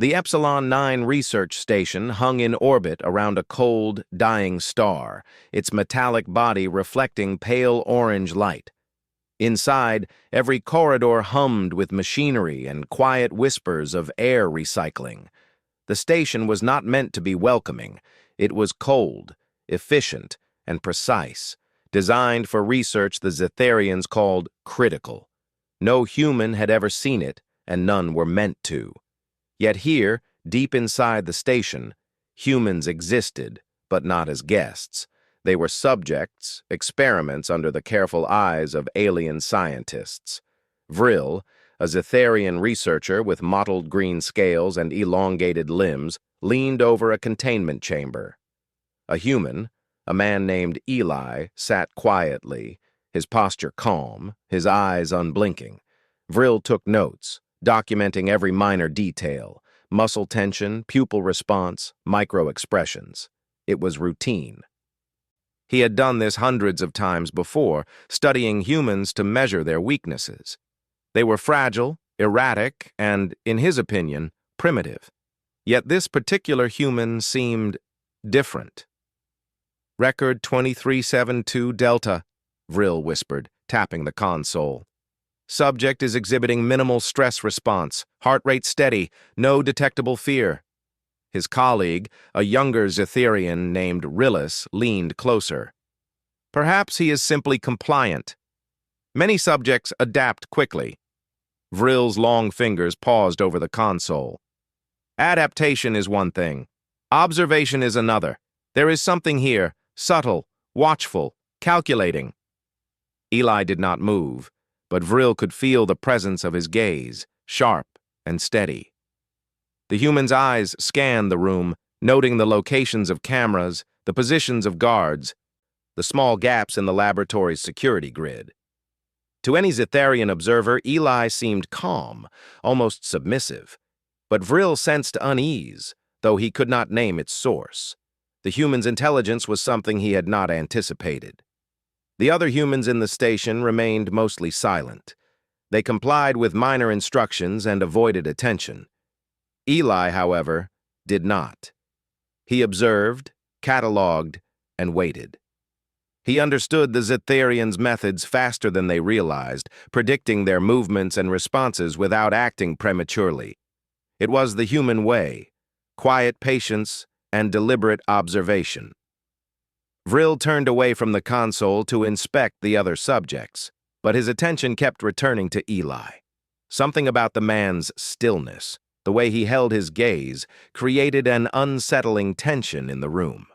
The Epsilon 9 research station hung in orbit around a cold, dying star, its metallic body reflecting pale orange light. Inside, every corridor hummed with machinery and quiet whispers of air recycling. The station was not meant to be welcoming. It was cold, efficient, and precise, designed for research the Zetharians called critical. No human had ever seen it, and none were meant to. Yet here, deep inside the station, humans existed, but not as guests. They were subjects, experiments under the careful eyes of alien scientists. Vril, a Zetharian researcher with mottled green scales and elongated limbs, leaned over a containment chamber. A human, a man named Eli, sat quietly, his posture calm, his eyes unblinking. Vril took notes, documenting every minor detail, muscle tension, pupil response, micro-expressions. It was routine. He had done this hundreds of times before, studying humans to measure their weaknesses. They were fragile, erratic, and, in his opinion, primitive. Yet this particular human seemed different. "Record 2372 Delta," Vril whispered, tapping the console. "Subject is exhibiting minimal stress response, heart rate steady, no detectable fear." His colleague, a younger Zetharian named Rillis, leaned closer. "Perhaps he is simply compliant. Many subjects adapt quickly." Vril's long fingers paused over the console. "Adaptation is one thing. Observation is another. There is something here, subtle, watchful, calculating." Eli did not move, but Vril could feel the presence of his gaze, sharp and steady. The human's eyes scanned the room, noting the locations of cameras, the positions of guards, the small gaps in the laboratory's security grid. To any Zetharian observer, Eli seemed calm, almost submissive. But Vril sensed unease, though he could not name its source. The human's intelligence was something he had not anticipated. The other humans in the station remained mostly silent. They complied with minor instructions and avoided attention. Eli, however, did not. He observed, catalogued, and waited. He understood the Zetharians' methods faster than they realized, predicting their movements and responses without acting prematurely. It was the human way: quiet patience and deliberate observation. Vril turned away from the console to inspect the other subjects, but his attention kept returning to Eli. Something about the man's stillness, the way he held his gaze, created an unsettling tension in the room.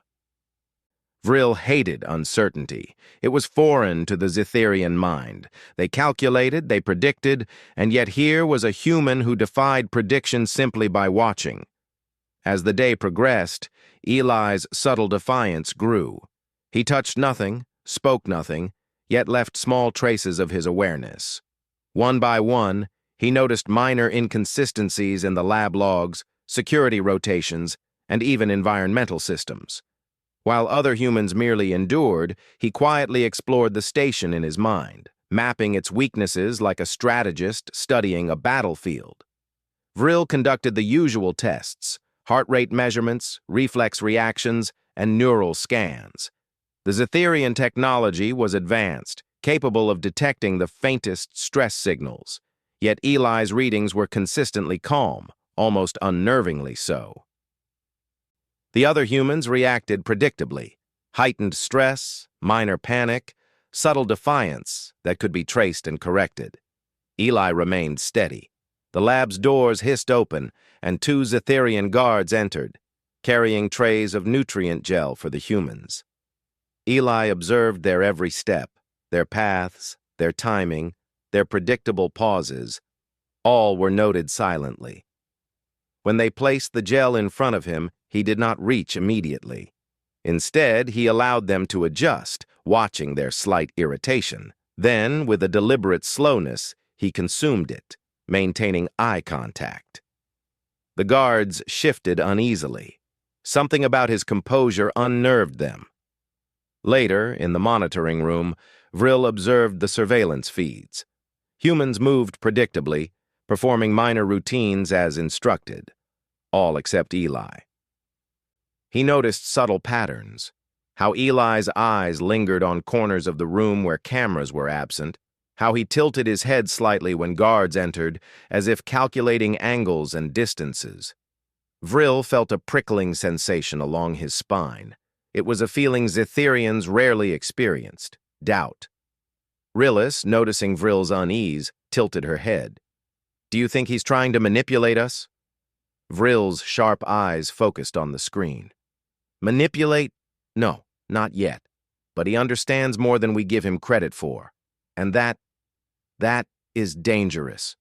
Vril hated uncertainty. It was foreign to the Zetharian mind. They calculated, they predicted, and yet here was a human who defied prediction simply by watching. As the day progressed, Eli's subtle defiance grew. He touched nothing, spoke nothing, yet left small traces of his awareness. One by one, he noticed minor inconsistencies in the lab logs, security rotations, and even environmental systems. While other humans merely endured, he quietly explored the station in his mind, mapping its weaknesses like a strategist studying a battlefield. Vril conducted the usual tests: heart rate measurements, reflex reactions, and neural scans. The Zetharian technology was advanced, capable of detecting the faintest stress signals, yet Eli's readings were consistently calm, almost unnervingly so. The other humans reacted predictably: heightened stress, minor panic, subtle defiance that could be traced and corrected. Eli remained steady. The lab's doors hissed open, and 2 Zetharian guards entered, carrying trays of nutrient gel for the humans. Eli observed their every step, their paths, their timing, their predictable pauses. All were noted silently. When they placed the gel in front of him, he did not reach immediately. Instead, he allowed them to adjust, watching their slight irritation. Then, with a deliberate slowness, he consumed it, maintaining eye contact. The guards shifted uneasily. Something about his composure unnerved them. Later, in the monitoring room, Vril observed the surveillance feeds. Humans moved predictably, performing minor routines as instructed. all except Eli. He noticed subtle patterns, how Eli's eyes lingered on corners of the room where cameras were absent, how he tilted his head slightly when guards entered, as if calculating angles and distances. Vril felt a prickling sensation along his spine. It was a feeling Zitherians rarely experienced, doubt. Rillis, noticing Vril's unease, tilted her head. "Do you think he's trying to manipulate us?" Vril's sharp eyes focused on the screen. "Manipulate? No, not yet. But he understands more than we give him credit for. And that is dangerous."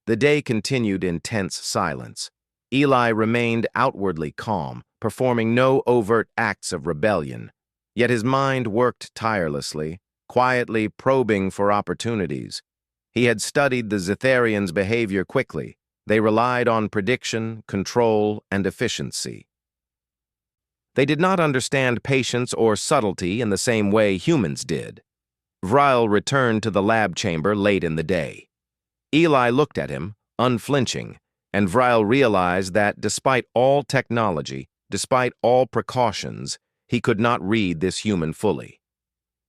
The day continued in tense silence. Eli remained outwardly calm, performing no overt acts of rebellion. Yet his mind worked tirelessly, quietly probing for opportunities. He had studied the Zitherians' behavior quickly. They relied on prediction, control, and efficiency. They did not understand patience or subtlety in the same way humans did. Vril returned to the lab chamber late in the day. Eli looked at him, unflinching, and Vril realized that despite all technology, despite all precautions, he could not read this human fully.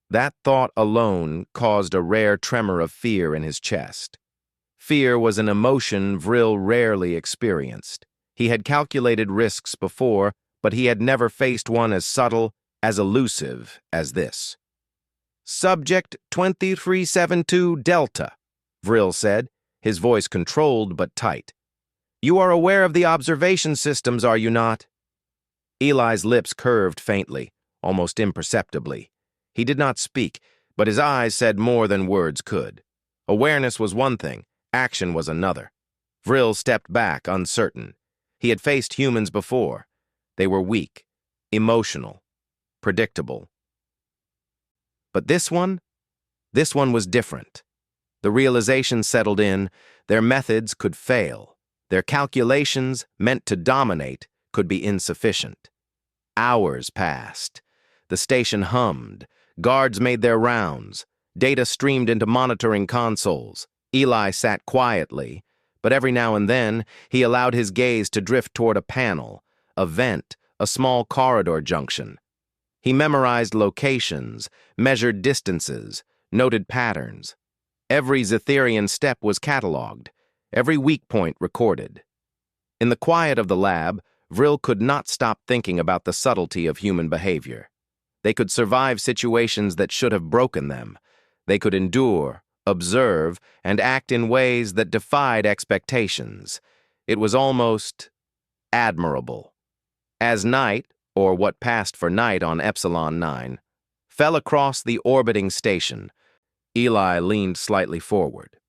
That thought alone caused a rare tremor of fear in his chest. Fear was an emotion Vril rarely experienced. He had calculated risks before, but he had never faced one as subtle, as elusive as this. "Subject 2372 Delta," Vril said, his voice controlled but tight. "You are aware of the observation systems, are you not?" Eli's lips curved faintly, almost imperceptibly. He did not speak, but his eyes said more than words could. Awareness was one thing, action was another. Vril stepped back, uncertain. He had faced humans before. They were weak, emotional, predictable. But this one was different. The realization settled in, their methods could fail. Their calculations, meant to dominate, could be insufficient. Hours passed. The station hummed. Guards made their rounds. Data streamed into monitoring consoles. Eli sat quietly, but every now and then he allowed his gaze to drift toward a panel, a vent, a small corridor junction. He memorized locations, measured distances, noted patterns. Every Zitherian step was cataloged, every weak point recorded. In the quiet of the lab, Vril could not stop thinking about the subtlety of human behavior. They could survive situations that should have broken them. They could endure, observe, and act in ways that defied expectations. It was almost admirable. As night, or what passed for night on Epsilon 9, fell across the orbiting station, Eli leaned slightly forward.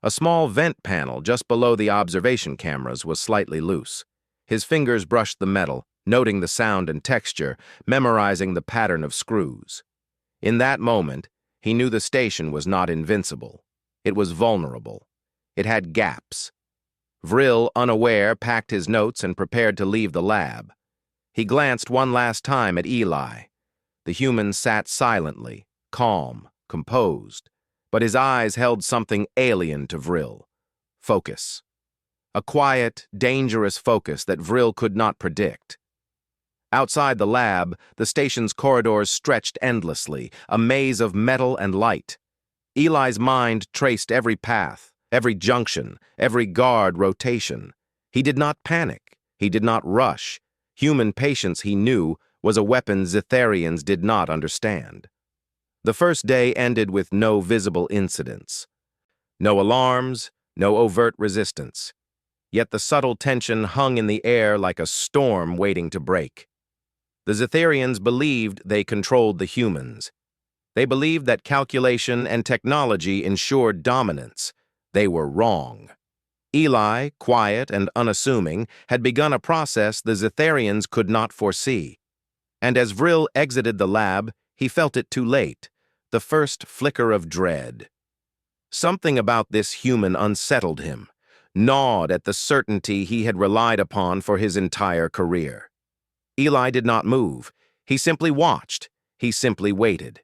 A small vent panel just below the observation cameras was slightly loose. His fingers brushed the metal, noting the sound and texture, memorizing the pattern of screws. In that moment, he knew the station was not invincible. It was vulnerable. It had gaps. Vril, unaware, packed his notes and prepared to leave the lab. He glanced one last time at Eli. The human sat silently, calm, composed, but his eyes held something alien to Vril. Focus. A quiet, dangerous focus that Vril could not predict. Outside the lab, the station's corridors stretched endlessly, a maze of metal and light. Eli's mind traced every path, every junction, every guard rotation. He did not panic. He did not rush. Human patience, he knew, was a weapon Zitherians did not understand. The first day ended with no visible incidents. No alarms, no overt resistance. Yet the subtle tension hung in the air like a storm waiting to break. The Zitherians believed they controlled the humans. They believed that calculation and technology ensured dominance. They were wrong. Eli, quiet and unassuming, had begun a process the Zitherians could not foresee. And as Vril exited the lab, he felt it too late, the first flicker of dread. Something about this human unsettled him, gnawed at the certainty he had relied upon for his entire career. Eli did not move. He simply watched. He simply waited.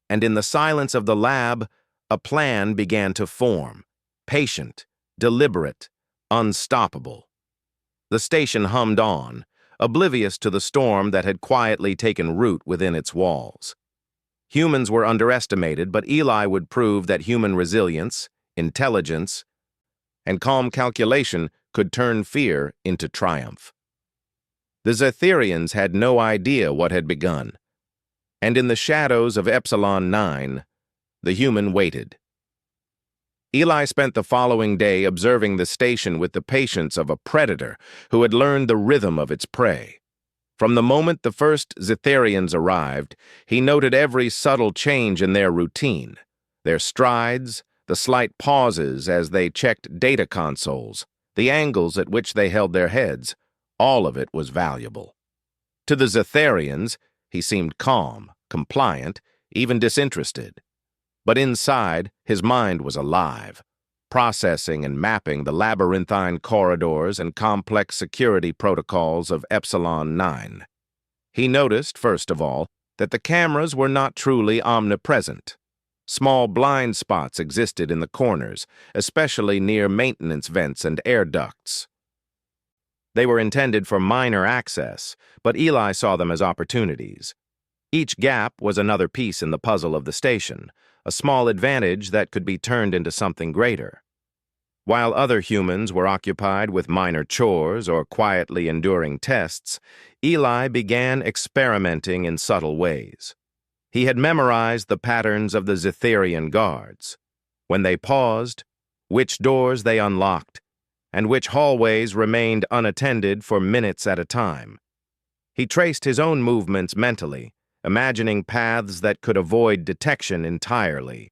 And in the silence of the lab, a plan began to form, patient, deliberate, unstoppable. The station hummed on, oblivious to the storm that had quietly taken root within its walls. Humans were underestimated, but Eli would prove that human resilience, intelligence, and calm calculation could turn fear into triumph. The Zetherians had no idea what had begun, and in the shadows of Epsilon 9, the human waited. Eli spent the following day observing the station with the patience of a predator who had learned the rhythm of its prey. From the moment the first Zetherians arrived, he noted every subtle change in their routine, their strides, the slight pauses as they checked data consoles, the angles at which they held their heads. All of it was valuable. To the Zetherians, he seemed calm, compliant, even disinterested. But inside, his mind was alive, processing and mapping the labyrinthine corridors and complex security protocols of Epsilon 9. He noticed, first of all, that the cameras were not truly omnipresent. Small blind spots existed in the corners, especially near maintenance vents and air ducts. They were intended for minor access, but Eli saw them as opportunities. Each gap was another piece in the puzzle of the station, a small advantage that could be turned into something greater. While other humans were occupied with minor chores or quietly enduring tests, Eli began experimenting in subtle ways. He had memorized the patterns of the Zetherian guards. When they paused, which doors they unlocked, and which hallways remained unattended for minutes at a time. He traced his own movements mentally, imagining paths that could avoid detection entirely.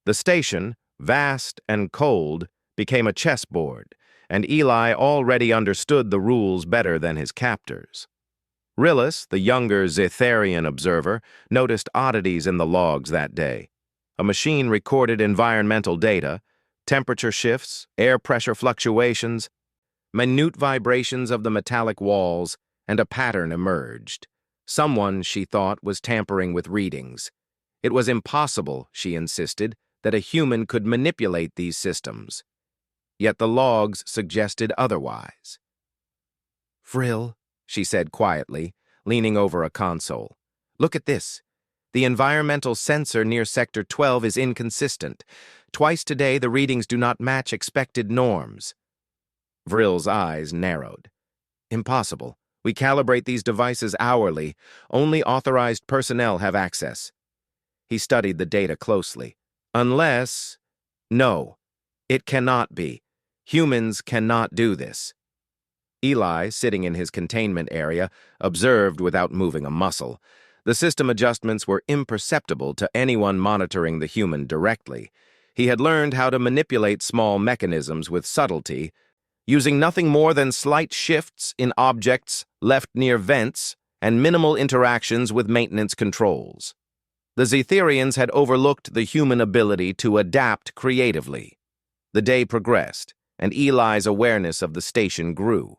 The station, vast and cold, became a chessboard, and Eli already understood the rules better than his captors. Rillis, the younger Zetherian observer, noticed oddities in the logs that day. A machine recorded environmental data, temperature shifts, air pressure fluctuations, minute vibrations of the metallic walls, and a pattern emerged. Someone, she thought, was tampering with readings. It was impossible, she insisted, that a human could manipulate these systems. Yet the logs suggested otherwise. "Frill," she said quietly, leaning over a console. "Look at this. The environmental sensor near Sector 12 is inconsistent. Twice today, the readings do not match expected norms." Vrill's eyes narrowed. "Impossible. We calibrate these devices hourly. Only authorized personnel have access." He studied the data closely. "Unless... No, it cannot be. Humans cannot do this." Eli, sitting in his containment area, observed without moving a muscle. The system adjustments were imperceptible to anyone monitoring the human directly. He had learned how to manipulate small mechanisms with subtlety, using nothing more than slight shifts in objects left near vents and minimal interactions with maintenance controls. The Zetherians had overlooked the human ability to adapt creatively. The day progressed, and Eli's awareness of the station grew.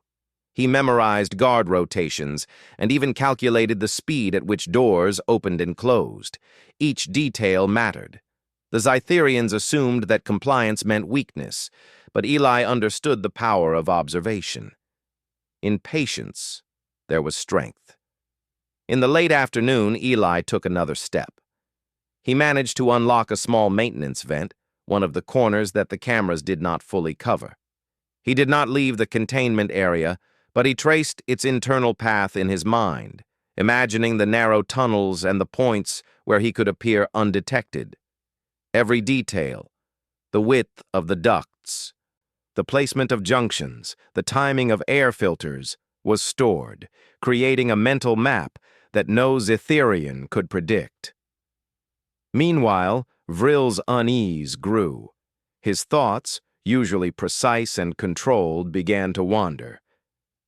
He memorized guard rotations and even calculated the speed at which doors opened and closed. Each detail mattered. The Zetherians assumed that compliance meant weakness, but Eli understood the power of observation. In patience, there was strength. In the late afternoon, Eli took another step. He managed to unlock a small maintenance vent, one of the corners that the cameras did not fully cover. He did not leave the containment area, but he traced its internal path in his mind, imagining the narrow tunnels and the points where he could appear undetected. Every detail, the width of the ducts, the placement of junctions, the timing of air filters, was stored, creating a mental map that no Zetherian could predict. Meanwhile, Vrill's unease grew. His thoughts, usually precise and controlled, began to wander.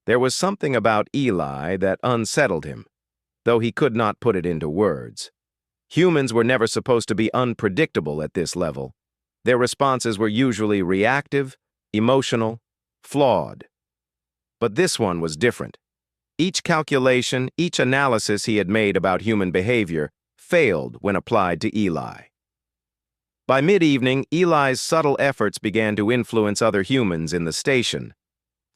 There was something about Eli that unsettled him, though he could not put it into words. Humans were never supposed to be unpredictable at this level. Their responses were usually reactive, emotional, flawed. But this one was different. Each calculation, each analysis he had made about human behavior failed when applied to Eli. By mid-evening, Eli's subtle efforts began to influence other humans in the station.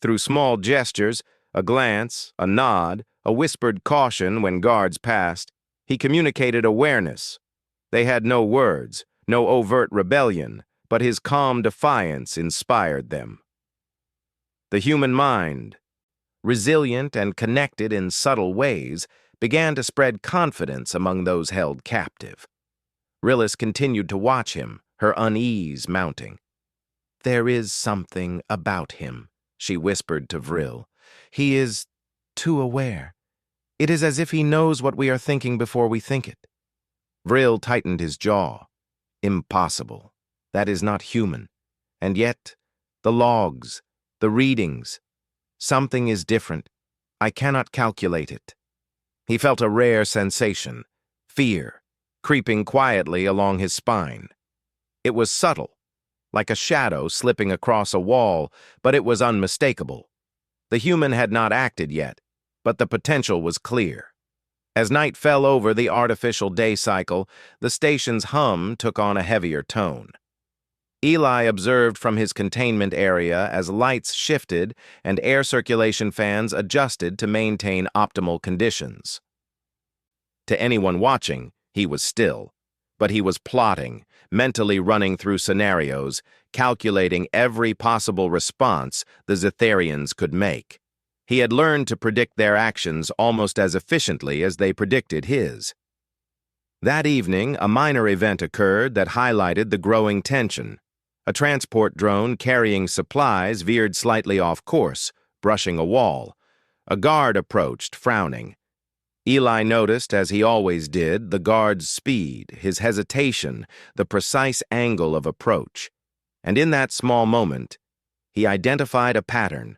Through small gestures, a glance, a nod, a whispered caution when guards passed, he communicated awareness. They had no words, no overt rebellion, but his calm defiance inspired them. The human mind, resilient and connected in subtle ways, began to spread confidence among those held captive. Rillis continued to watch him, her unease mounting. "There is something about him," she whispered to Vril. "He is too aware. It is as if he knows what we are thinking before we think it." Vril tightened his jaw. Impossible. That is not human. And yet, the logs, the readings, something is different. I cannot calculate it. He felt a rare sensation, fear, creeping quietly along his spine. It was subtle, like a shadow slipping across a wall, but it was unmistakable. The human had not acted yet, but the potential was clear. As night fell over the artificial day cycle, the station's hum took on a heavier tone. Eli observed from his containment area as lights shifted and air circulation fans adjusted to maintain optimal conditions. To anyone watching, he was still, but he was plotting, mentally running through scenarios, calculating every possible response the Zetharians could make. He had learned to predict their actions almost as efficiently as they predicted his. That evening, a minor event occurred that highlighted the growing tension. A transport drone carrying supplies veered slightly off course, brushing a wall. A guard approached, frowning. Eli noticed, as he always did, the guard's speed, his hesitation, the precise angle of approach. And in that small moment, he identified a pattern.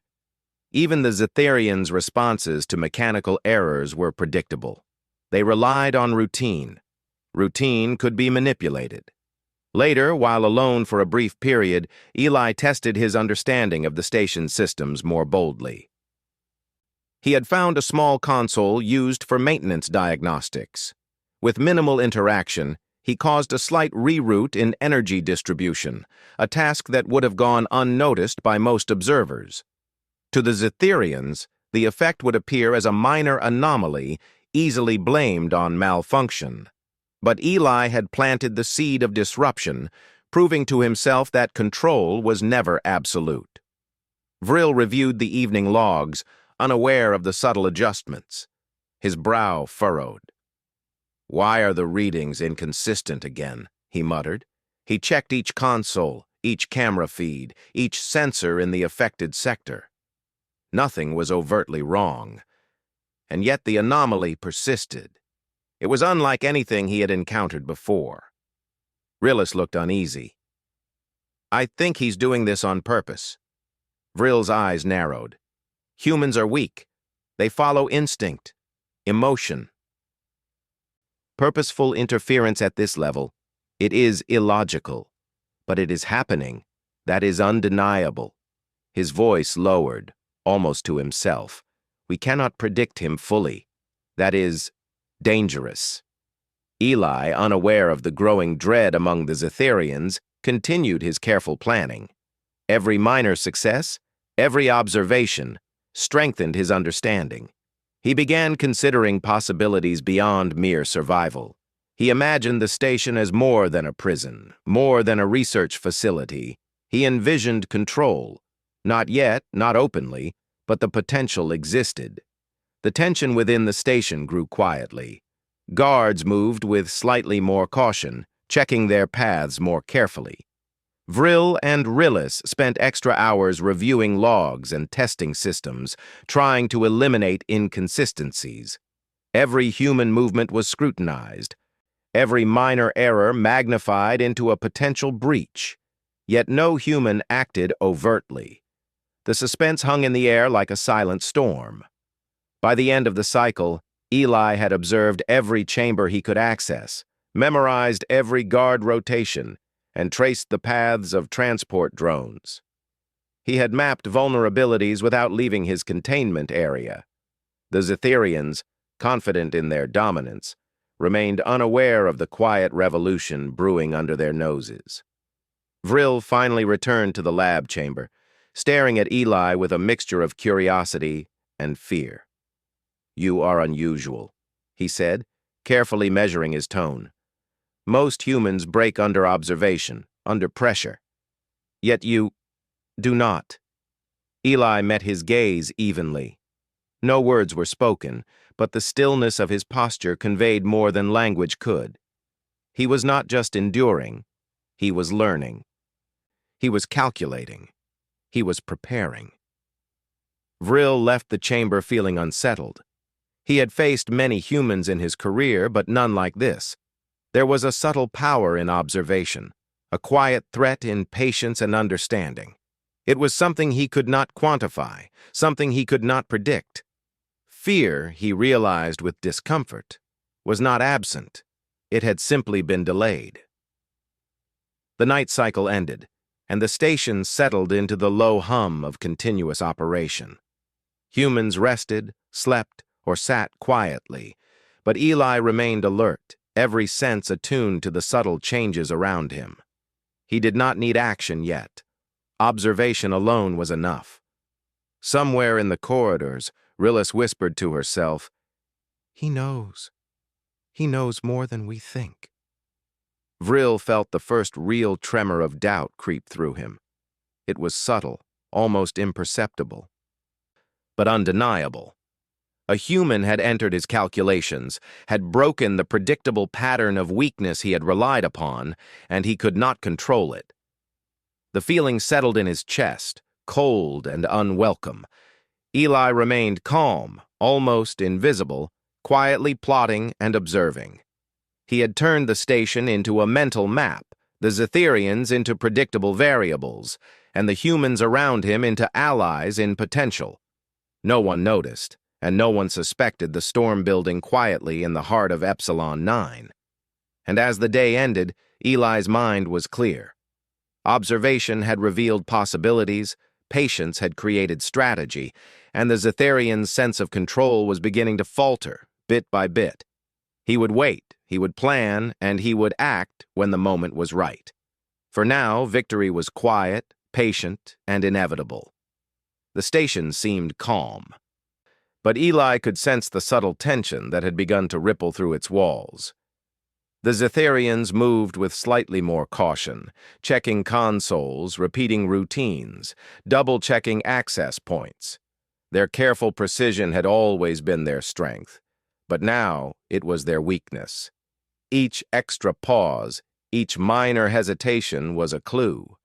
Even the Zetharians' responses to mechanical errors were predictable. They relied on routine. Routine could be manipulated. Later, while alone for a brief period, Eli tested his understanding of the station's systems more boldly. He had found a small console used for maintenance diagnostics. With minimal interaction, he caused a slight reroute in energy distribution, a task that would have gone unnoticed by most observers. To the Zetharians, the effect would appear as a minor anomaly, easily blamed on malfunction. But Eli had planted the seed of disruption, proving to himself that control was never absolute. Vril reviewed the evening logs, unaware of the subtle adjustments. His brow furrowed. "Why are the readings inconsistent again?" he muttered. He checked each console, each camera feed, each sensor in the affected sector. Nothing was overtly wrong, and yet the anomaly persisted. It was unlike anything he had encountered before. Rillis looked uneasy. "I think he's doing this on purpose." Vril's eyes narrowed. Humans are weak. They follow instinct, emotion. Purposeful interference at this level, it is illogical. But it is happening. That is undeniable. His voice lowered, almost to himself. We cannot predict him fully. That is dangerous. Eli, unaware of the growing dread among the Zetharians, continued his careful planning. Every minor success, every observation, strengthened his understanding. He began considering possibilities beyond mere survival. He imagined the station as more than a prison, more than a research facility. He envisioned control. Not yet, not openly, but the potential existed. The tension within the station grew quietly. Guards moved with slightly more caution, checking their paths more carefully. Vril and Rillis spent extra hours reviewing logs and testing systems, trying to eliminate inconsistencies. Every human movement was scrutinized, every minor error magnified into a potential breach. Yet no human acted overtly. The suspense hung in the air like a silent storm. By the end of the cycle, Eli had observed every chamber he could access, memorized every guard rotation, and traced the paths of transport drones. He had mapped vulnerabilities without leaving his containment area. The Zetharians, confident in their dominance, remained unaware of the quiet revolution brewing under their noses. Vril finally returned to the lab chamber. staring at Eli with a mixture of curiosity and fear. "You are unusual," he said, carefully measuring his tone. "Most humans break under observation, under pressure. Yet you do not." Eli met his gaze evenly. No words were spoken, but the stillness of his posture conveyed more than language could. He was not just enduring, he was learning. He was calculating. He was preparing. Vril left the chamber feeling unsettled. He had faced many humans in his career, but none like this. There was a subtle power in observation, a quiet threat in patience and understanding. It was something he could not quantify, something he could not predict. Fear, he realized with discomfort, was not absent. It had simply been delayed. The night cycle ended, and the station settled into the low hum of continuous operation. Humans rested, slept, or sat quietly, but Eli remained alert, every sense attuned to the subtle changes around him. He did not need action yet. Observation alone was enough. Somewhere in the corridors, Rillis whispered to herself, "He knows. He knows more than we think." Vril felt the first real tremor of doubt creep through him. It was subtle, almost imperceptible, but undeniable. A human had entered his calculations, had broken the predictable pattern of weakness he had relied upon, and he could not control it. The feeling settled in his chest, cold and unwelcome. Eli remained calm, almost invisible, quietly plotting and observing. He had turned the station into a mental map, the Zetherians into predictable variables, and the humans around him into allies in potential. No one noticed, and no one suspected the storm building quietly in the heart of Epsilon 9. And as the day ended, Eli's mind was clear. Observation had revealed possibilities, patience had created strategy, and the Zetherian's sense of control was beginning to falter, bit by bit. He would wait, he would plan, and he would act when the moment was right. For now, victory was quiet, patient, and inevitable. The station seemed calm. But Eli could sense the subtle tension that had begun to ripple through its walls. The Zetherians moved with slightly more caution, checking consoles, repeating routines, double-checking access points. Their careful precision had always been their strength, but now it was their weakness. Each extra pause, each minor hesitation was a clue,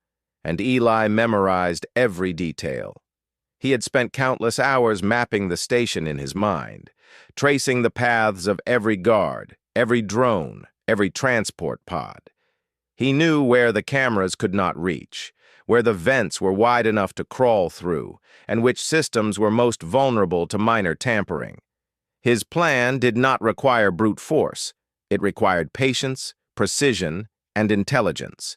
and Eli memorized every detail. He had spent countless hours mapping the station in his mind, tracing the paths of every guard, every drone, every transport pod. He knew where the cameras could not reach, where the vents were wide enough to crawl through, and which systems were most vulnerable to minor tampering. His plan did not require brute force. It required patience, precision, and intelligence.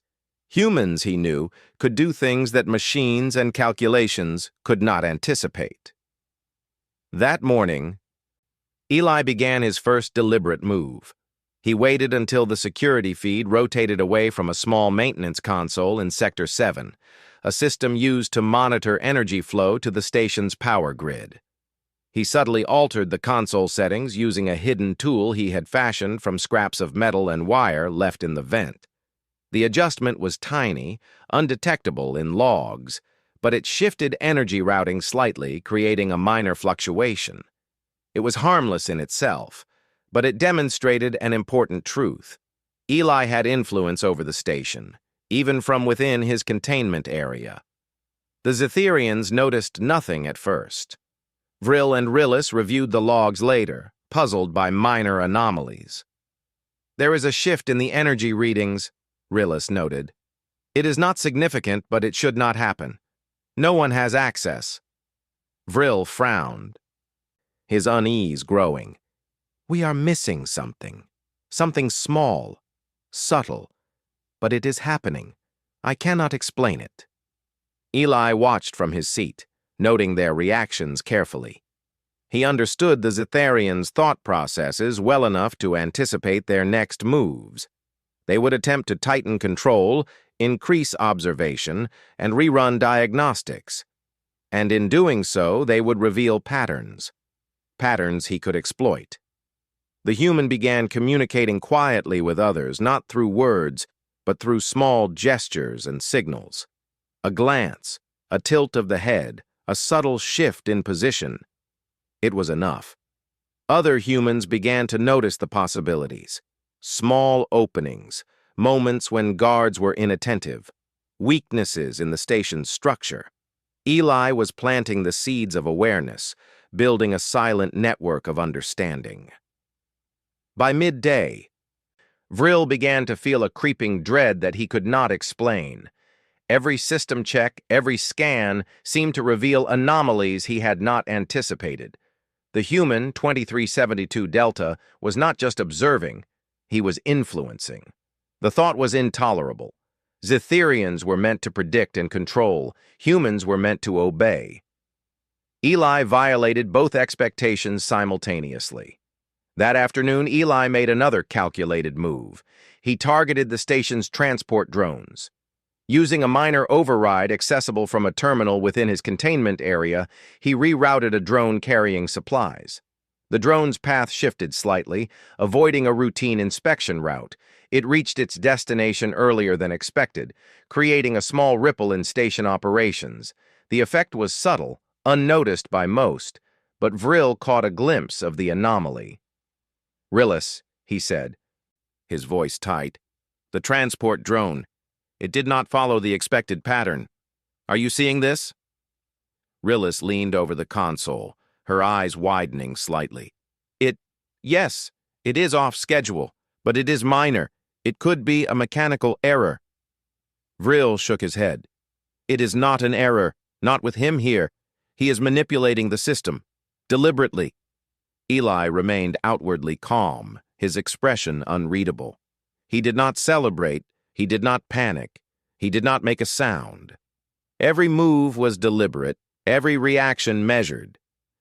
Humans, he knew, could do things that machines and calculations could not anticipate. That morning, Eli began his first deliberate move. He waited until the security feed rotated away from a small maintenance console in Sector 7, a system used to monitor energy flow to the station's power grid. He subtly altered the console settings using a hidden tool he had fashioned from scraps of metal and wire left in the vent. The adjustment was tiny, undetectable in logs, but it shifted energy routing slightly, creating a minor fluctuation. It was harmless in itself, but it demonstrated an important truth. Eli had influence over the station, even from within his containment area. The Zetherians noticed nothing at first. Vril and Rillis reviewed the logs later, puzzled by minor anomalies. "There is a shift in the energy readings," Rillis noted. "It is not significant, but it should not happen. No one has access." Vril frowned, his unease growing. "We are missing something. Something small, subtle, but it is happening. I cannot explain it." Eli watched from his seat, noting their reactions carefully. He understood the Zetherians' thought processes well enough to anticipate their next moves. They would attempt to tighten control, increase observation, and rerun diagnostics. And in doing so, they would reveal patterns he could exploit. The human began communicating quietly with others, not through words, but through small gestures and signals. A glance, a tilt of the head, a subtle shift in position. It was enough. Other humans began to notice the possibilities. Small openings, moments when guards were inattentive, weaknesses in the station's structure. Eli was planting the seeds of awareness, building a silent network of understanding. By midday, Vril began to feel a creeping dread that he could not explain. Every system check, every scan seemed to reveal anomalies he had not anticipated. The human, 2372 Delta, was not just observing, he was influencing. The thought was intolerable. Zetherians were meant to predict and control, humans were meant to obey. Eli violated both expectations simultaneously. That afternoon, Eli made another calculated move. He targeted the station's transport drones. Using a minor override accessible from a terminal within his containment area, he rerouted a drone carrying supplies. The drone's path shifted slightly, avoiding a routine inspection route. It reached its destination earlier than expected, creating a small ripple in station operations. The effect was subtle, unnoticed by most, but Vril caught a glimpse of the anomaly. "Rillis," he said, his voice tight. "The transport drone. It did not follow the expected pattern. Are you seeing this?" Rillis leaned over the console, her eyes widening slightly. Yes, it is off schedule, but it is minor. It could be a mechanical error." Vril shook his head. "It is not an error, not with him here. He is manipulating the system, deliberately." Eli remained outwardly calm, his expression unreadable. He did not celebrate, he did not panic, he did not make a sound. Every move was deliberate, every reaction measured.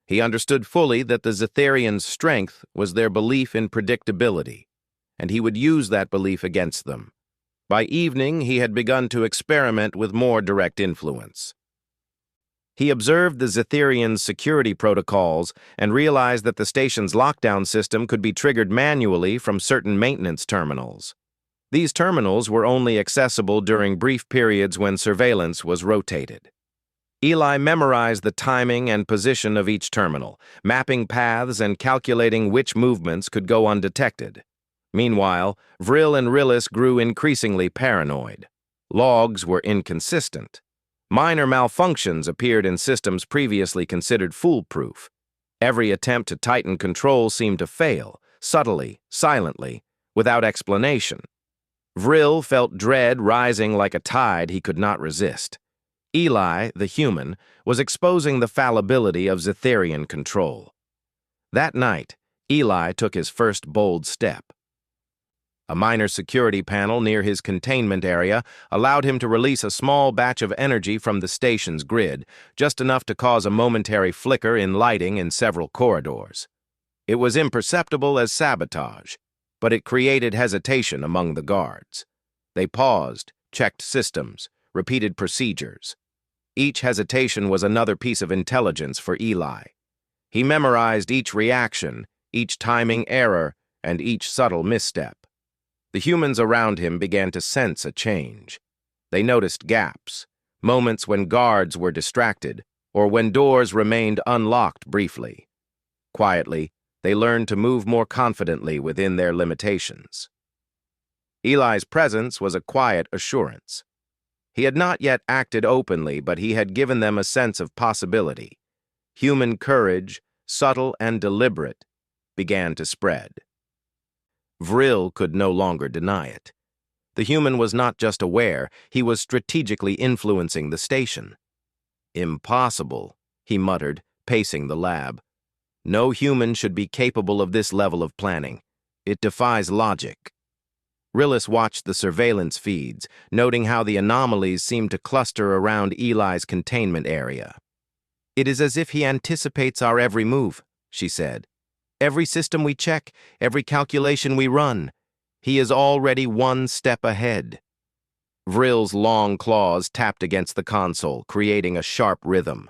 He understood fully that the Zetherians' strength was their belief in predictability, and he would use that belief against them. By evening, he had begun to experiment with more direct influence. He observed the Zetherians' security protocols and realized that the station's lockdown system could be triggered manually from certain maintenance terminals. These terminals were only accessible during brief periods when surveillance was rotated. Eli memorized the timing and position of each terminal, mapping paths and calculating which movements could go undetected. Meanwhile, Vril and Rillis grew increasingly paranoid. Logs were inconsistent. Minor malfunctions appeared in systems previously considered foolproof. Every attempt to tighten control seemed to fail, subtly, silently, without explanation. Vril felt dread rising like a tide he could not resist. Eli, the human, was exposing the fallibility of Zetherian control. That night, Eli took his first bold step. A minor security panel near his containment area allowed him to release a small batch of energy from the station's grid, just enough to cause a momentary flicker in lighting in several corridors. It was imperceptible as sabotage, but it created hesitation among the guards. They paused, checked systems, repeated procedures. Each hesitation was another piece of intelligence for Eli. He memorized each reaction, each timing error, and each subtle misstep. The humans around him began to sense a change. They noticed gaps, moments when guards were distracted, or when doors remained unlocked briefly. Quietly, they learned to move more confidently within their limitations. Eli's presence was a quiet assurance. He had not yet acted openly, but he had given them a sense of possibility. Human courage, subtle and deliberate, began to spread. Vril could no longer deny it. The human was not just aware, he was strategically influencing the station. "Impossible," he muttered, pacing the lab. "No human should be capable of this level of planning. It defies logic." Rillis watched the surveillance feeds, noting how the anomalies seemed to cluster around Eli's containment area. "It is as if he anticipates our every move," she said. "Every system we check, every calculation we run. He is already one step ahead." Vril's long claws tapped against the console, creating a sharp rhythm.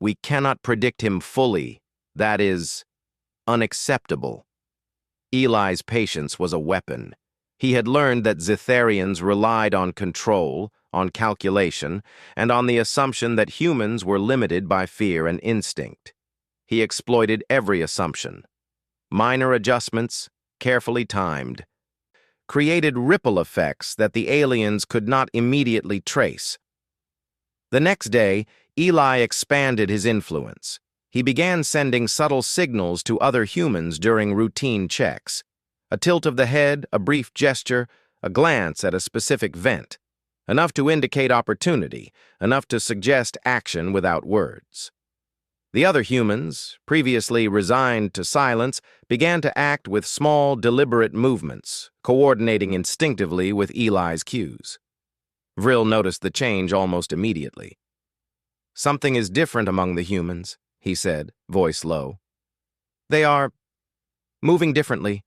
We cannot predict him fully. That is unacceptable. Eli's patience was a weapon. He had learned that Zitharians relied on control, on calculation, and on the assumption that humans were limited by fear and instinct. He exploited every assumption. Minor adjustments, carefully timed, created ripple effects that the aliens could not immediately trace. The next day, Eli expanded his influence. He began sending subtle signals to other humans during routine checks. A tilt of the head, a brief gesture, a glance at a specific vent. Enough to indicate opportunity, enough to suggest action without words. The other humans, previously resigned to silence, began to act with small, deliberate movements, coordinating instinctively with Eli's cues. Vril noticed the change almost immediately. "Something is different among the humans," he said, voice low. "They are moving differently,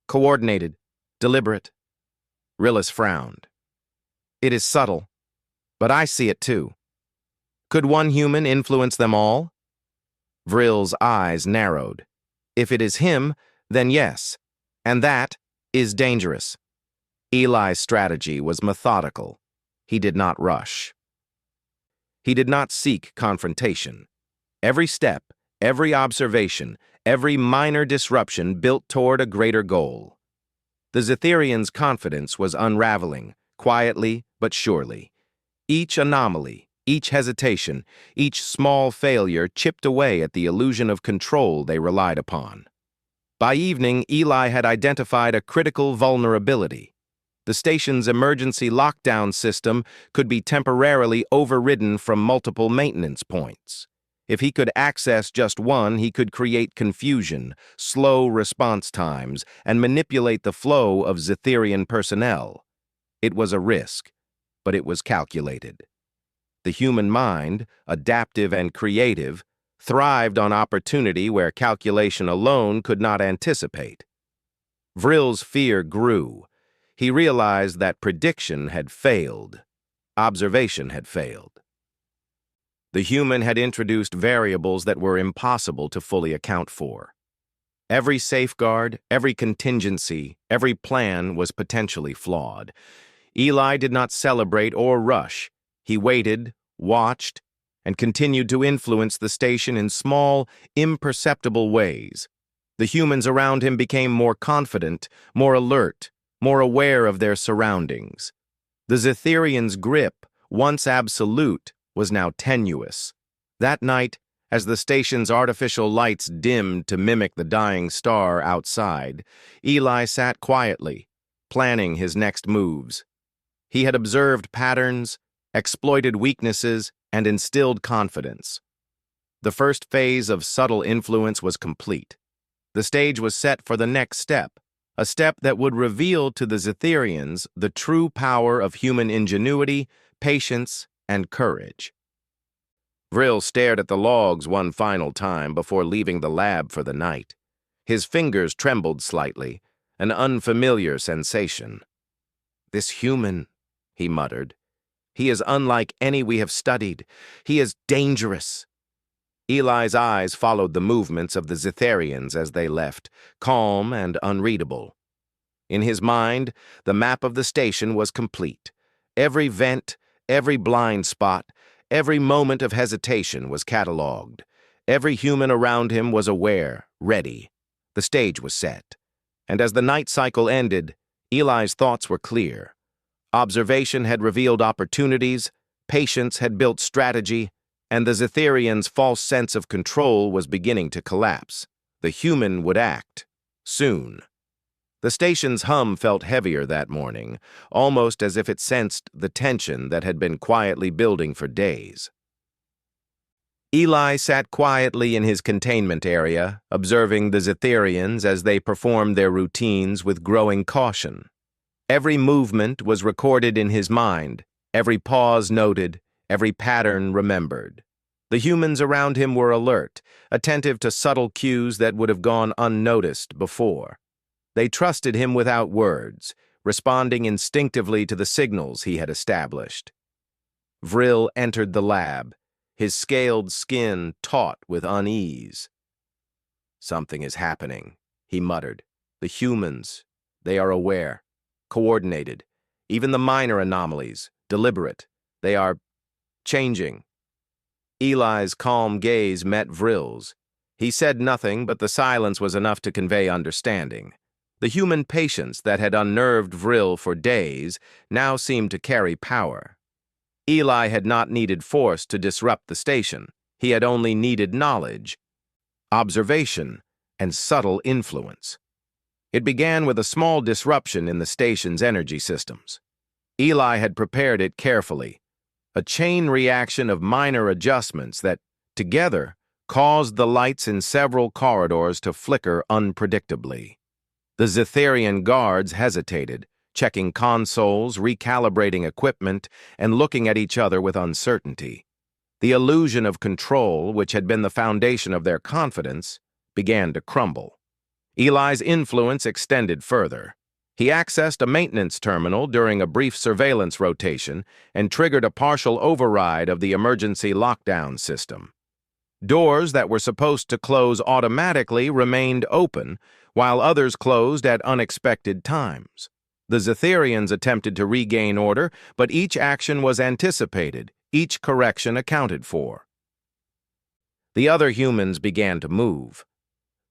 coordinated, deliberate." Rillis frowned. "It is subtle, but I see it too. Could one human influence them all?" Vril's eyes narrowed. "If it is him, then yes, and that is dangerous." Eli's strategy was methodical. He did not rush. He did not seek confrontation. Every step, every observation, every minor disruption built toward a greater goal. The Zitharian's confidence was unraveling, quietly but surely. Each anomaly, each hesitation, each small failure chipped away at the illusion of control they relied upon. By evening, Eli had identified a critical vulnerability. The station's emergency lockdown system could be temporarily overridden from multiple maintenance points. If he could access just one, he could create confusion, slow response times, and manipulate the flow of Zitharian personnel. It was a risk, but it was calculated. The human mind, adaptive and creative, thrived on opportunity where calculation alone could not anticipate. Vril's fear grew. He realized that prediction had failed. Observation had failed. The human had introduced variables that were impossible to fully account for. Every safeguard, every contingency, every plan was potentially flawed. Eli did not celebrate or rush. He waited, watched, and continued to influence the station in small, imperceptible ways. The humans around him became more confident, more alert, more aware of their surroundings. The Zitharian's grip, once absolute, was now tenuous. That night, as the station's artificial lights dimmed to mimic the dying star outside, Eli sat quietly, planning his next moves. He had observed patterns, exploited weaknesses, and instilled confidence. The first phase of subtle influence was complete. The stage was set for the next step, a step that would reveal to the Zitharians the true power of human ingenuity, patience, and courage. Vril stared at the logs one final time before leaving the lab for the night. His fingers trembled slightly, an unfamiliar sensation. "This human," he muttered. "He is unlike any we have studied. He is dangerous." Eli's eyes followed the movements of the Zitharians as they left, calm and unreadable. In his mind, the map of the station was complete. Every vent, every blind spot, every moment of hesitation was catalogued. Every human around him was aware, ready. The stage was set. And as the night cycle ended, Eli's thoughts were clear. Observation had revealed opportunities, patience had built strategy, and the Zitharian's false sense of control was beginning to collapse. The human would act. Soon. The station's hum felt heavier that morning, almost as if it sensed the tension that had been quietly building for days. Eli sat quietly in his containment area, observing the Zitharians as they performed their routines with growing caution. Every movement was recorded in his mind, every pause noted, every pattern remembered. The humans around him were alert, attentive to subtle cues that would have gone unnoticed before. They trusted him without words, responding instinctively to the signals he had established. Vril entered the lab, his scaled skin taut with unease. "Something is happening," he muttered. "The humans, they are aware, coordinated. Even the minor anomalies, deliberate. They are changing." Eli's calm gaze met Vril's. He said nothing, but the silence was enough to convey understanding. The human patience that had unnerved Vril for days now seemed to carry power. Eli had not needed force to disrupt the station. He had only needed knowledge, observation, and subtle influence. It began with a small disruption in the station's energy systems. Eli had prepared it carefully, a chain reaction of minor adjustments that, together, caused the lights in several corridors to flicker unpredictably. The Zetherian guards hesitated, checking consoles, recalibrating equipment, and looking at each other with uncertainty. The illusion of control, which had been the foundation of their confidence, began to crumble. Eli's influence extended further. He accessed a maintenance terminal during a brief surveillance rotation and triggered a partial override of the emergency lockdown system. Doors that were supposed to close automatically remained open, while others closed at unexpected times. The Zetherians attempted to regain order, but each action was anticipated, each correction accounted for. The other humans began to move.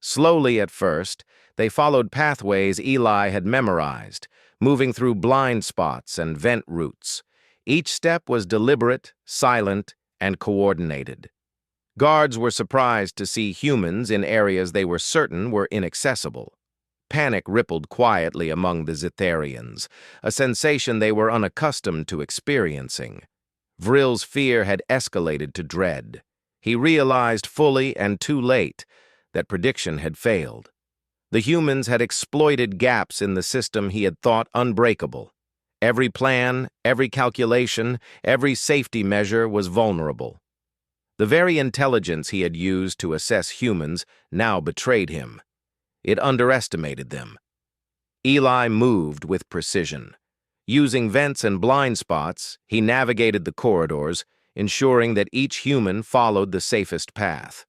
Slowly at first, they followed pathways Eli had memorized, moving through blind spots and vent routes. Each step was deliberate, silent, and coordinated. Guards were surprised to see humans in areas they were certain were inaccessible. Panic rippled quietly among the Zetherians, a sensation they were unaccustomed to experiencing. Vril's fear had escalated to dread. He realized fully and too late that prediction had failed. The humans had exploited gaps in the system he had thought unbreakable. Every plan, every calculation, every safety measure was vulnerable. The very intelligence he had used to assess humans now betrayed him. It underestimated them. Eli moved with precision. Using vents and blind spots, he navigated the corridors, ensuring that each human followed the safest path.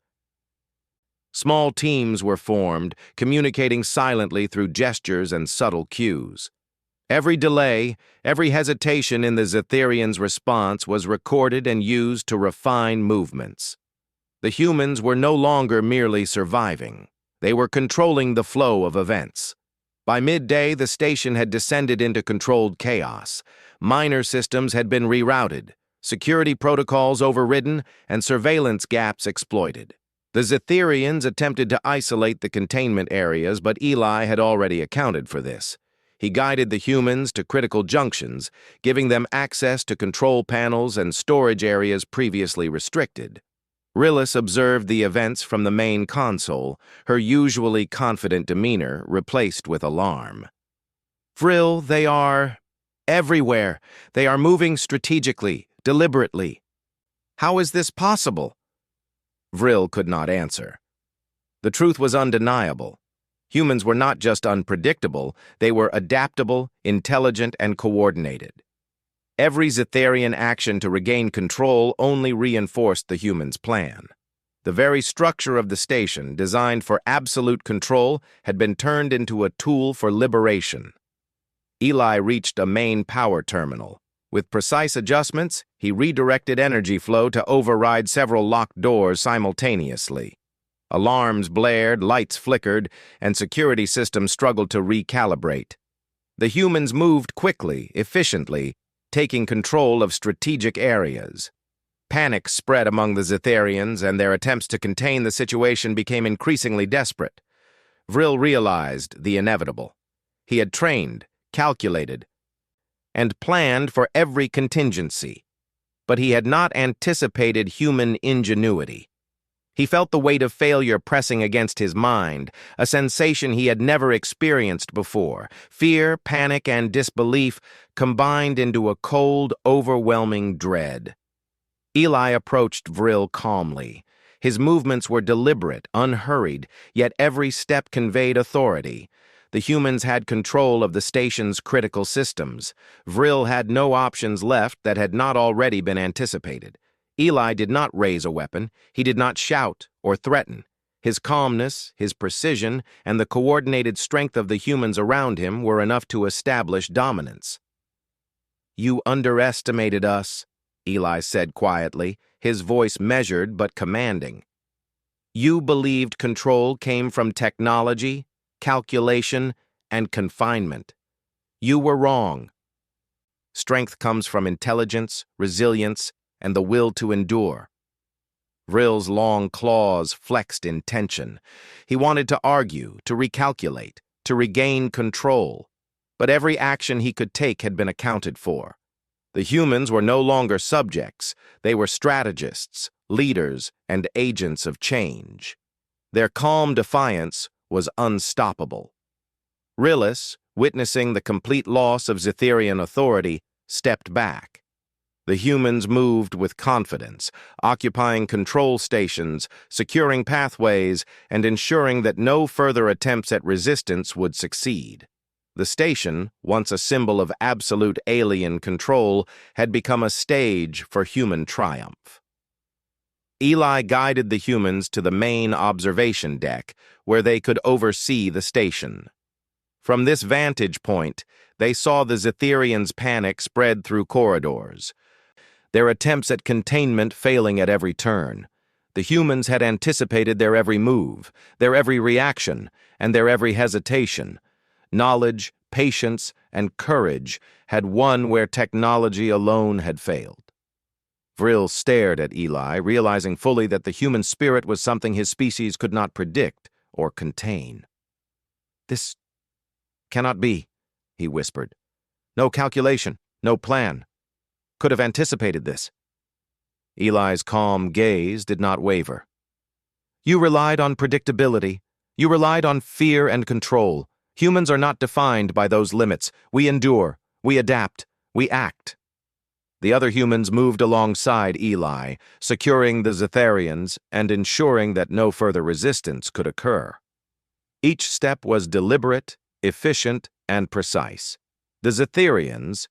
Small teams were formed, communicating silently through gestures and subtle cues. Every delay, every hesitation in the Zetherians' response was recorded and used to refine movements. The humans were no longer merely surviving. They were controlling the flow of events. By midday, the station had descended into controlled chaos. Minor systems had been rerouted, security protocols overridden, and surveillance gaps exploited. The Zetherians attempted to isolate the containment areas, but Eli had already accounted for this. He guided the humans to critical junctions, giving them access to control panels and storage areas previously restricted. Rillis observed the events from the main console, her usually confident demeanor replaced with alarm. "Vril, they are everywhere. They are moving strategically, deliberately. How is this possible?" Vril could not answer. The truth was undeniable. Humans were not just unpredictable, they were adaptable, intelligent, and coordinated. Every Zetherian action to regain control only reinforced the humans' plan. The very structure of the station, designed for absolute control, had been turned into a tool for liberation. Eli reached a main power terminal. With precise adjustments, he redirected energy flow to override several locked doors simultaneously. Alarms blared, lights flickered, and security systems struggled to recalibrate. The humans moved quickly, efficiently, taking control of strategic areas. Panic spread among the Zetherians, and their attempts to contain the situation became increasingly desperate. Vril realized the inevitable. He had trained, calculated, and planned for every contingency, but he had not anticipated human ingenuity. He felt the weight of failure pressing against his mind, a sensation he had never experienced before. Fear, panic, and disbelief combined into a cold, overwhelming dread. Eli approached Vril calmly. His movements were deliberate, unhurried, yet every step conveyed authority. The humans had control of the station's critical systems. Vril had no options left that had not already been anticipated. Eli did not raise a weapon. He did not shout or threaten. His calmness, his precision, and the coordinated strength of the humans around him were enough to establish dominance. "You underestimated us," Eli said quietly, his voice measured but commanding. "You believed control came from technology, calculation, and confinement. You were wrong. Strength comes from intelligence, resilience, and the will to endure." Vril's long claws flexed in tension. He wanted to argue, to recalculate, to regain control, but every action he could take had been accounted for. The humans were no longer subjects. They were strategists, leaders, and agents of change. Their calm defiance was unstoppable. Rilis, witnessing the complete loss of Zetherian authority, stepped back. The humans moved with confidence, occupying control stations, securing pathways, and ensuring that no further attempts at resistance would succeed. The station, once a symbol of absolute alien control, had become a stage for human triumph. Eli guided the humans to the main observation deck, where they could oversee the station. From this vantage point, they saw the Zetherians' panic spread through corridors, their attempts at containment failing at every turn. The humans had anticipated their every move, their every reaction, and their every hesitation. Knowledge, patience, and courage had won where technology alone had failed. Vril stared at Eli, realizing fully that the human spirit was something his species could not predict or contain. "This cannot be," he whispered. "No calculation, no plan. Could have anticipated this." Eli's calm gaze did not waver. "You relied on predictability. You relied on fear and control. Humans are not defined by those limits. We endure, we adapt, we act." The other humans moved alongside Eli, securing the Zetherians and ensuring that no further resistance could occur. Each step was deliberate, efficient, and precise. The Zetherians,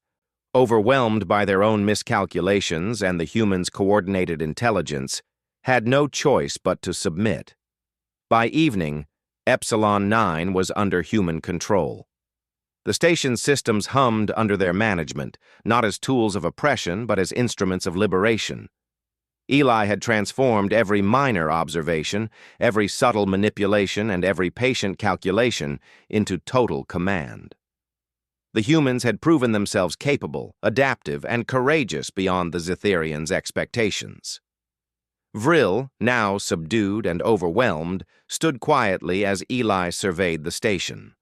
overwhelmed by their own miscalculations and the humans' coordinated intelligence, had no choice but to submit. By evening, Epsilon 9 was under human control. The station's systems hummed under their management, not as tools of oppression but as instruments of liberation. Eli had transformed every minor observation, every subtle manipulation, and every patient calculation into total command. The humans had proven themselves capable, adaptive, and courageous beyond the Zetherians' expectations. Vril, now subdued and overwhelmed, stood quietly as Eli surveyed the station.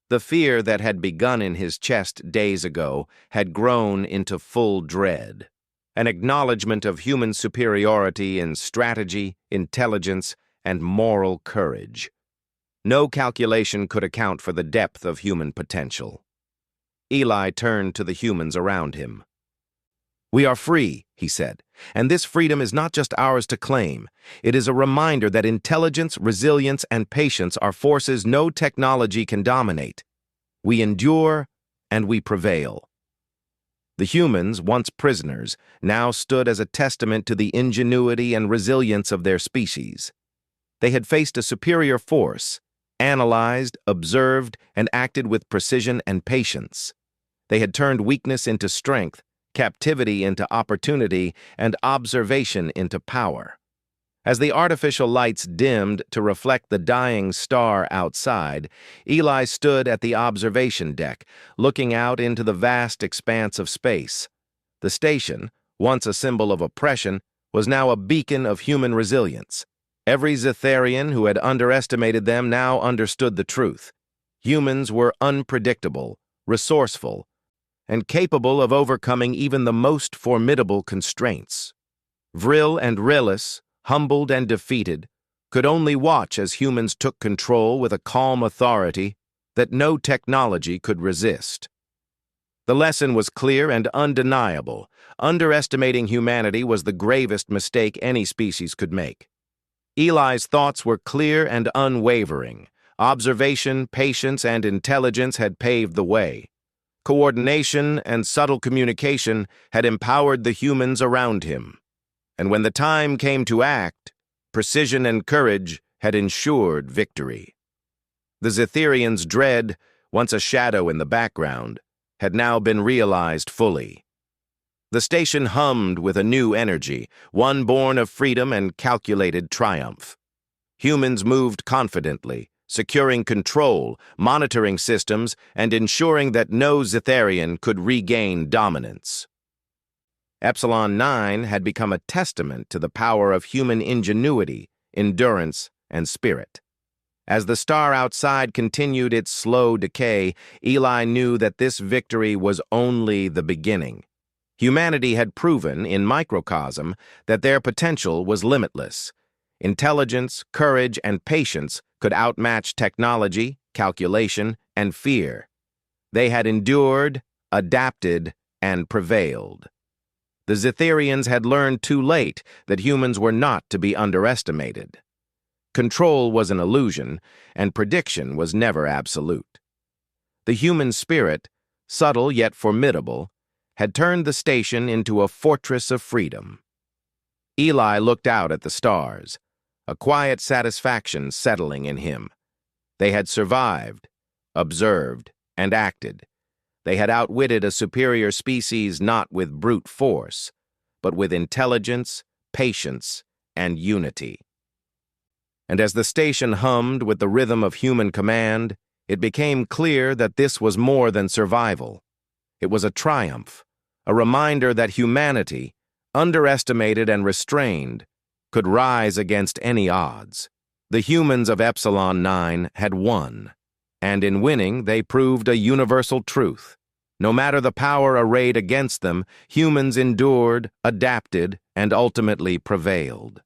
The fear that had begun in his chest days ago had grown into full dread, an acknowledgement of human superiority in strategy, intelligence, and moral courage. No calculation could account for the depth of human potential. Eli turned to the humans around him. "We are free," he said, "and this freedom is not just ours to claim. It is a reminder that intelligence, resilience, and patience are forces no technology can dominate. We endure, and we prevail." The humans, once prisoners, now stood as a testament to the ingenuity and resilience of their species. They had faced a superior force, analyzed, observed, and acted with precision and patience. They had turned weakness into strength, captivity into opportunity, and observation into power. As the artificial lights dimmed to reflect the dying star outside, Eli stood at the observation deck, looking out into the vast expanse of space. The station, once a symbol of oppression, was now a beacon of human resilience. Every Zetherian who had underestimated them now understood the truth. Humans were unpredictable, resourceful, and capable of overcoming even the most formidable constraints. Vril and Rilis, humbled and defeated, could only watch as humans took control with a calm authority that no technology could resist. The lesson was clear and undeniable. Underestimating humanity was the gravest mistake any species could make. Eli's thoughts were clear and unwavering. Observation, patience, and intelligence had paved the way. Coordination and subtle communication had empowered the humans around him. And when the time came to act, precision and courage had ensured victory. The Zetherians' dread, once a shadow in the background, had now been realized fully. The station hummed with a new energy, one born of freedom and calculated triumph. Humans moved confidently, securing control, monitoring systems, and ensuring that no Zetherian could regain dominance. Epsilon 9 had become a testament to the power of human ingenuity, endurance, and spirit. As the star outside continued its slow decay, Eli knew that this victory was only the beginning. Humanity had proven, in microcosm, that their potential was limitless. Intelligence, courage, and patience could outmatch technology, calculation, and fear. They had endured, adapted, and prevailed. The Zetherians had learned too late that humans were not to be underestimated. Control was an illusion, and prediction was never absolute. The human spirit, subtle yet formidable, had turned the station into a fortress of freedom. Eli looked out at the stars, a quiet satisfaction settling in him. They had survived, observed, and acted. They had outwitted a superior species not with brute force, but with intelligence, patience, and unity. And as the station hummed with the rhythm of human command, it became clear that this was more than survival. It was a triumph, a reminder that humanity, underestimated and restrained, could rise against any odds. The humans of Epsilon 9 had won, and in winning they proved a universal truth. No matter the power arrayed against them, humans endured, adapted, and ultimately prevailed.